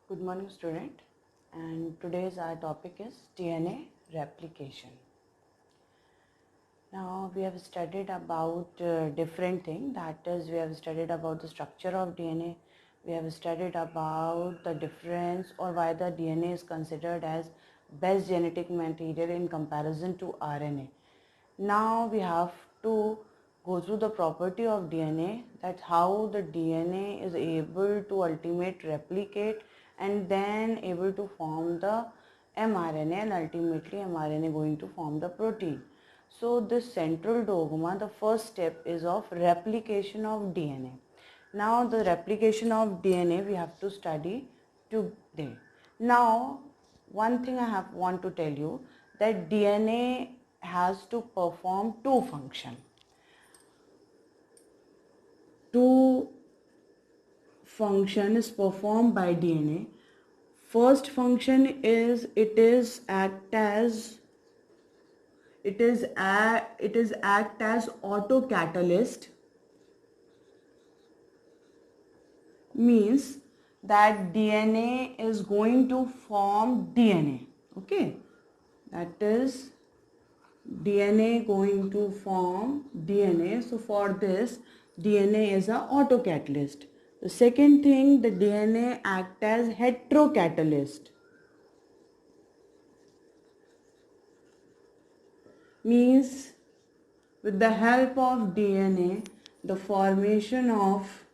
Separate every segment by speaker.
Speaker 1: Good morning, student, and today's our topic is DNA replication. Now we have studied about different things, that is we have studied about the structure of DNA, we have studied about the difference or why the DNA is considered as best genetic material in comparison to RNA. Now we have to go through the property of DNA, that's how the DNA is able to ultimately replicate and then able to form the mRNA, and ultimately mRNA going to form the protein. So this central dogma, the first step is of replication of DNA. Now the replication of DNA we have to study today. Now one thing I want to tell you, that DNA has to perform two functions. Two function is performed by DNA. First function is it is act as autocatalyst, means that DNA is going to form DNA. Okay, that is DNA going to form DNA. So for this, DNA is a autocatalyst. The second thing, the DNA act as heterocatalyst, means with the help of DNA, the formation of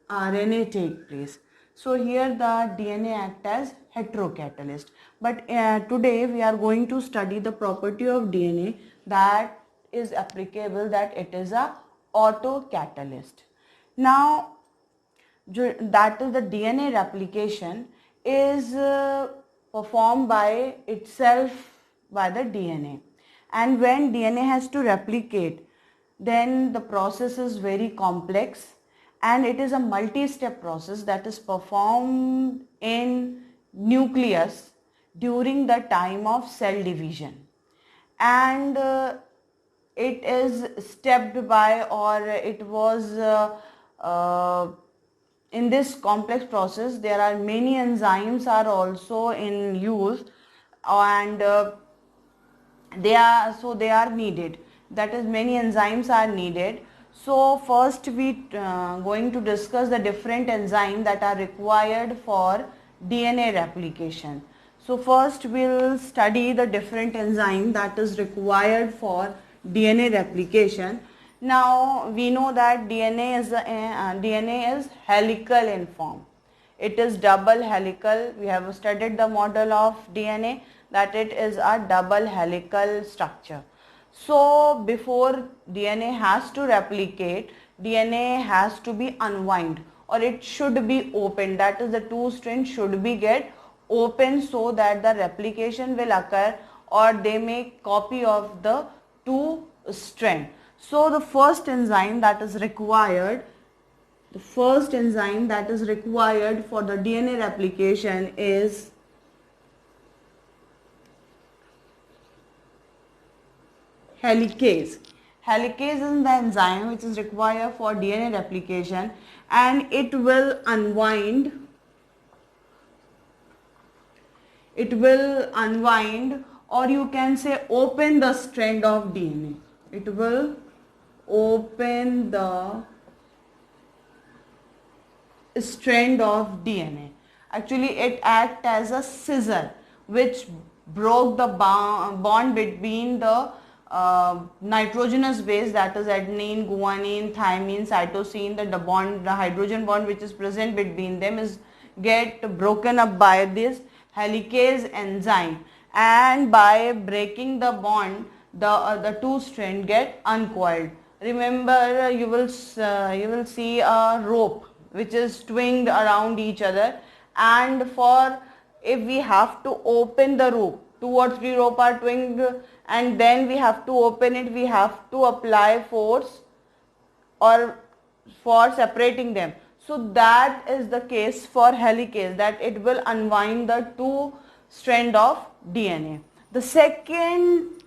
Speaker 1: RNA take place. So here the DNA act as heterocatalyst. But today we are going to study the property of DNA that is applicable, that it is a autocatalyst. Now that is the DNA replication is performed by itself by the DNA, and when DNA has to replicate, then the process is very complex and it is a multi-step process that is performed in nucleus during the time of cell division, and it is stepped by, or it was in this complex process there are many enzymes are also in use, and they are needed, that is many enzymes are needed. So first we going to discuss the different enzymes that are required for DNA replication. So first we'll study the different enzyme that is required for DNA replication. Now we know that DNA is helical in form. It is double helical. We have studied the model of DNA, that it is a double helical structure. So before DNA has to replicate, DNA has to be unwound, or it should be opened. That is, the two strands should be get open so that the replication will occur, or they make copy of the two strand. So the first enzyme that is required for the DNA replication is helicase. Helicase is the enzyme which is required for DNA replication, and it will unwind or you can say open the strand of DNA. It will open the strand of DNA. Actually it acts as a scissor which broke the bond between the nitrogenous base, that is adenine, guanine, thymine, cytosine. The hydrogen bond which is present between them is get broken up by this helicase enzyme, and by breaking the bond the two strand get uncoiled. Remember, you will see a rope which is twined around each other, and if we have to open the rope, 2 or 3 rope are twined, and then we have to open it, we have to apply force or for separating them. So that is the case for helicase, that it will unwind the two strand of DNA. The second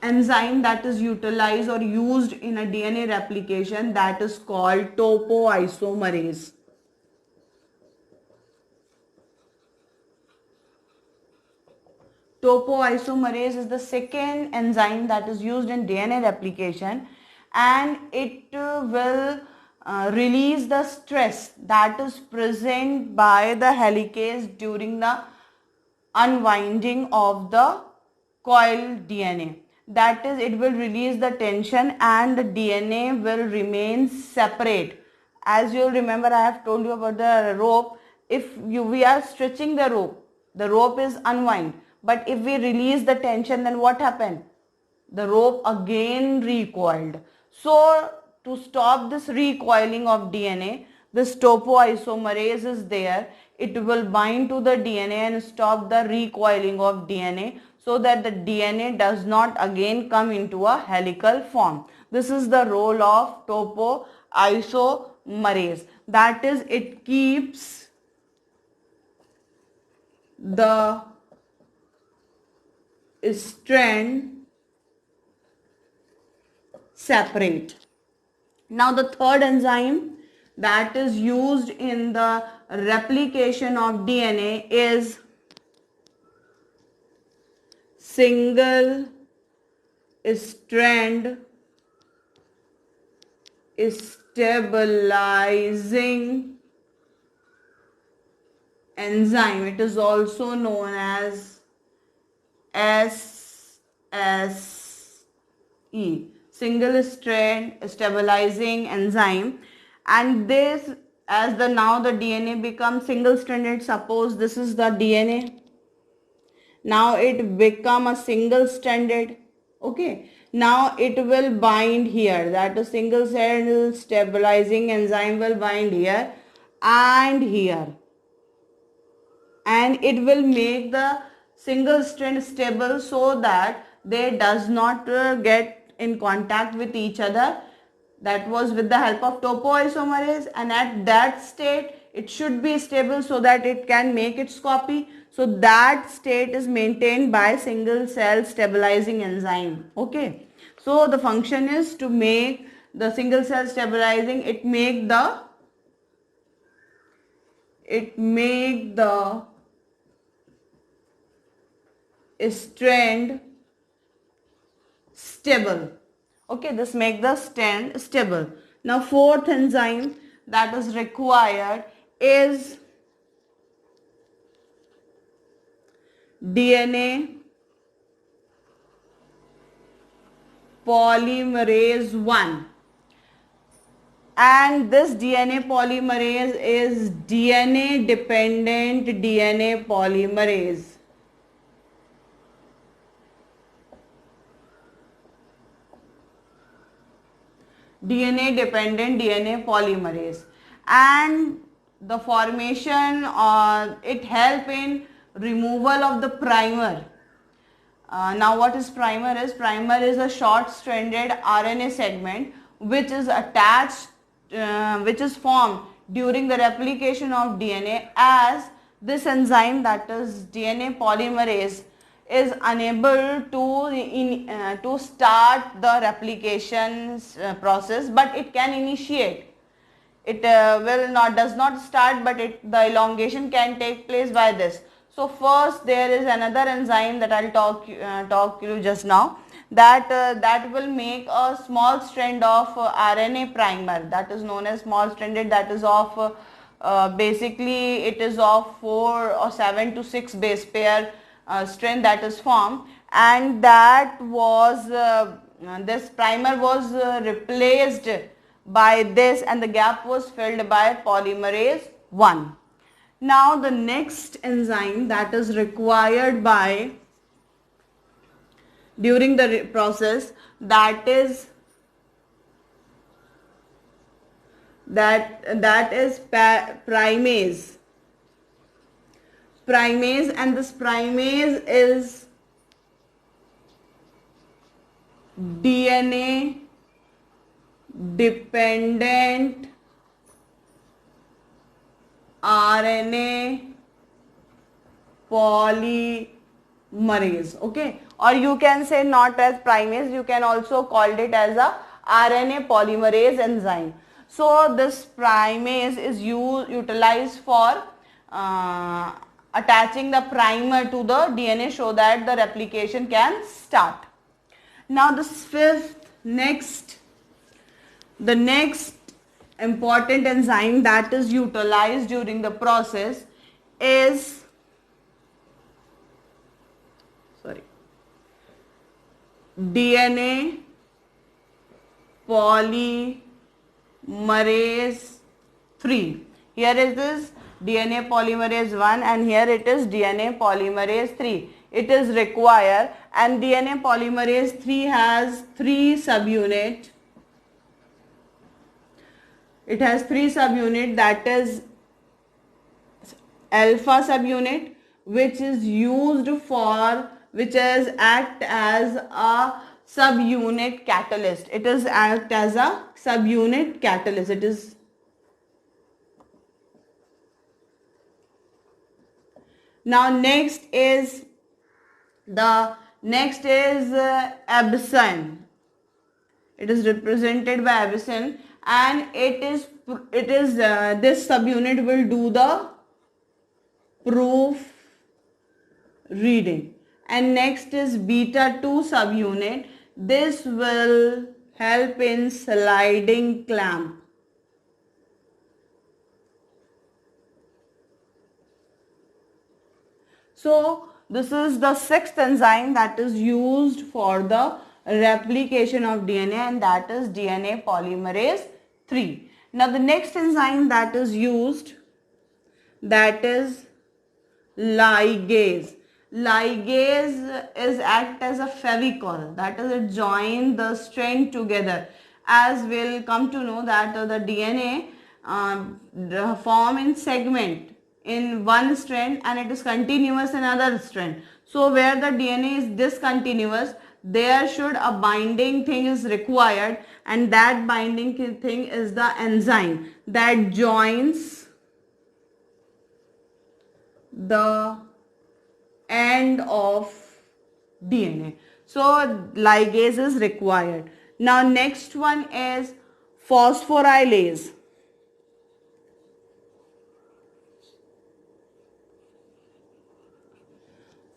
Speaker 1: enzyme that is utilized or used in a DNA replication, that is called topoisomerase. Topoisomerase is the second enzyme that is used in DNA replication, and it will release the stress that is present by the helicase during the unwinding of the coiled DNA. That is, it will release the tension and the DNA will remain separate. As you remember, I have told you about the rope. If we are stretching the rope is unwind. But if we release the tension, then what happened? The rope again recoiled. So to stop this recoiling of DNA, this topoisomerase is there. It will bind to the DNA and stop the recoiling of DNA so that the DNA does not again come into a helical form. This is the role of topoisomerase. That is, it keeps the strand separate. Now the third enzyme that is used in the replication of DNA is single strand stabilizing enzyme. It is also known as SSE, single strand stabilizing enzyme. And this, as the now the DNA becomes single stranded, suppose this is the DNA, now it become a single stranded. Okay, now it will bind here, that is single strand stabilizing enzyme will bind here and here, and it will make the single strand stable so that they does not get in contact with each other. That was with the help of topoisomerase, and at that state it should be stable so that it can make its copy. So that state is maintained by single cell stabilizing enzyme. Okay, so the function is to make the single cell stabilizing, it make the strand stable. Okay, this make the strand stable. Now fourth enzyme that is required is DNA polymerase 1, and this DNA polymerase is DNA dependent DNA polymerase. DNA dependent DNA polymerase, and the formation it help in removal of the primer. Now what is primer is? Primer is a short stranded RNA segment which is attached, which is formed during the replication of DNA, as this enzyme, that is DNA polymerase, is unable to start the replication process, but it can initiate. It does not start, but the elongation can take place by this. So first there is another enzyme that I'll talk to you just now, that will make a small strand of RNA primer, that is known as small stranded, that is of basically it is of 4 or 7 to 6 base pair strand that is formed, and that was this primer was replaced by this, and the gap was filled by polymerase 1. Now the next enzyme that is required by during the process, that is primase. And this primase is DNA dependent RNA polymerase. Okay, or you can say not as primase, you can also call it as a RNA polymerase enzyme. So this primase is utilized for attaching the primer to the DNA so that the replication can start. Now the next important enzyme that is utilized during the process is DNA polymerase 3. Here it is DNA polymerase 1 and here it is DNA polymerase 3. It is required, and DNA polymerase 3 has 3 subunit. It has 3 subunit, that is alpha subunit, which is act as a subunit catalyst. It is act as a subunit catalyst. It is now next is abscin. It is represented by abscin, and this subunit will do the proof reading. And next is beta 2 subunit. This will help in sliding clamp. So this is the 6th enzyme that is used for the replication of DNA, and that is DNA polymerase 3. Now the next enzyme that is used, that is ligase. Ligase is act as a favicol, that is it join the strand together. As we'll come to know that the DNA form in segment in one strand and it is continuous in another strand. So where the DNA is discontinuous, there should a binding thing is required, and that binding thing is the enzyme that joins the end of DNA. So ligase is required. Now next one is phosphorylase.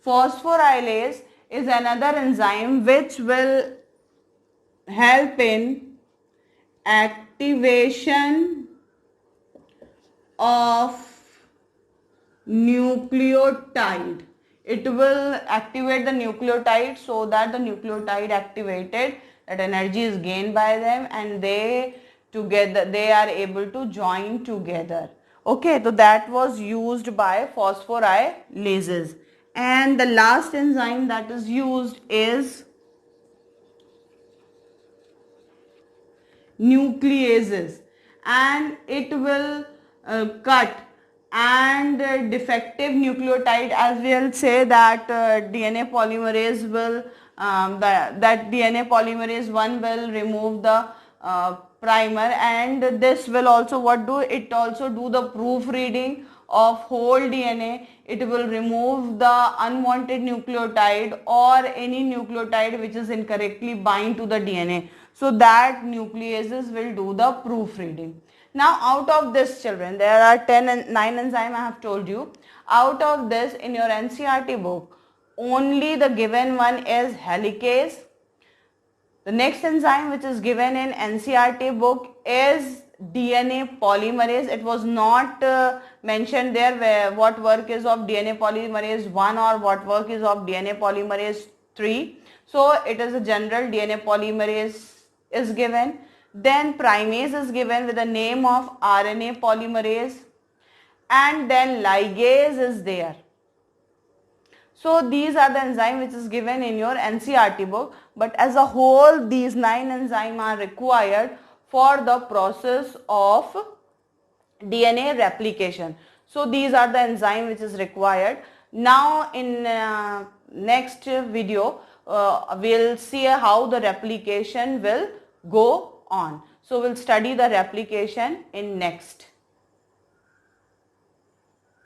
Speaker 1: Phosphorylase is another enzyme which will help in activation of nucleotide. It will activate the nucleotide so that the nucleotide activated, that energy is gained by them, and they are able to join together. Okay, so that was used by phosphorylases. And the last enzyme that is used is nucleases, and it will cut and defective nucleotide, as we will say that DNA polymerase will that DNA polymerase 1 will remove the primer, and this will also it also do the proofreading of whole DNA. It will remove the unwanted nucleotide or any nucleotide which is incorrectly bind to the DNA. So that nucleases will do the proofreading. Now out of this, children, there are 9 enzymes I have told you. Out of this, in your NCERT book, only the given one is helicase. The next enzyme which is given in NCERT book is DNA polymerase. It was not mentioned there what work is of DNA polymerase 1 or what work is of DNA polymerase 3. So it is a general DNA polymerase is given. Then primase is given with the name of RNA polymerase, and then ligase is there. So these are the enzymes which is given in your NCERT book, but as a whole these 9 enzymes are required for the process of DNA replication. So these are the enzymes which is required. Now in next video we'll see how the replication will go on. So we'll study the replication in next.